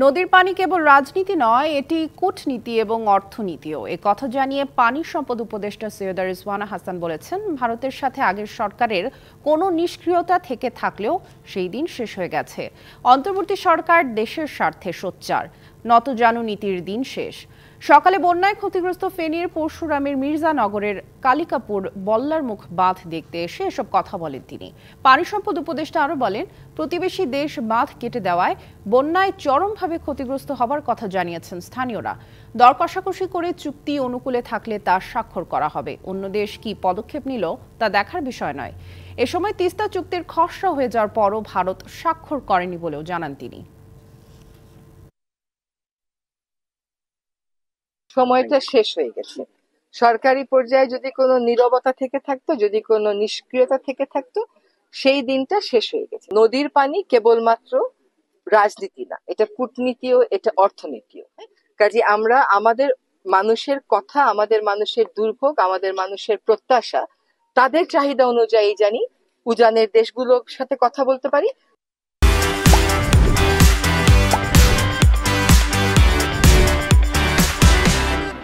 নদীর পানি কেবল রাজনীতি নয়, এটি কূটনীতি এবং অর্থনীতিও। এ কথা জানিয়ে পানি সম্পদ উপদেষ্টা সৈয়দা রিজওয়ানা হাসান বলেছেন, ভারতের সাথে আগের সরকারের কোনো নিষ্ক্রিয়তা থেকে থাকলেও সেই দিন শেষ হয়ে গেছে। অন্তর্বর্তী সরকার দেশের স্বার্থে সোচ্চার, নতজানু নীতির দিন শেষ। সকালে বন্যায় ক্ষতিগ্রস্ত ফেনীর পরশুরামের মির্জানগরের কালিকাপুর বল্লারমুখ বাঁধ দেখতে এসে এসব কথা বলেন তিনি। পানি সম্পদ উপদেষ্টা আরও বলেন, প্রতিবেশী দেশ বাঁধ কেটে দেওয়ায় বন্যায় চরমভাবে ক্ষতিগ্রস্ত হবার কথা জানিয়েছেন স্থানীয়রা। দর কষাকষি করে চুক্তি অনুকূলে থাকলে তা স্বাক্ষর করা হবে। অন্য দেশ কি পদক্ষেপ নিল তা দেখার বিষয় নয়। এ সময় তিস্তা চুক্তির খসড়া হয়ে যাওয়ার পরও ভারত স্বাক্ষর করেনি বলেও জানান তিনি। সময়টা শেষ হয়ে গেছে। সরকারি পর্যায়ে যদি কোনো নীরবতা থেকে থাকতো, যদি কোনো নিষ্ক্রিয়তা থেকে থাকতো, সেই দিনটা শেষ হয়ে গেছে। নদীর পানি কেবলমাত্র রাজনীতি না, এটা কূটনীতিও, এটা অর্থনীতিও। কাজে আমরা আমাদের মানুষের কথা, আমাদের মানুষের দুর্ভোগ, আমাদের মানুষের প্রত্যাশা, তাদের চাহিদা অনুযায়ী জানি উজানের দেশগুলোর সাথে কথা বলতে পারি,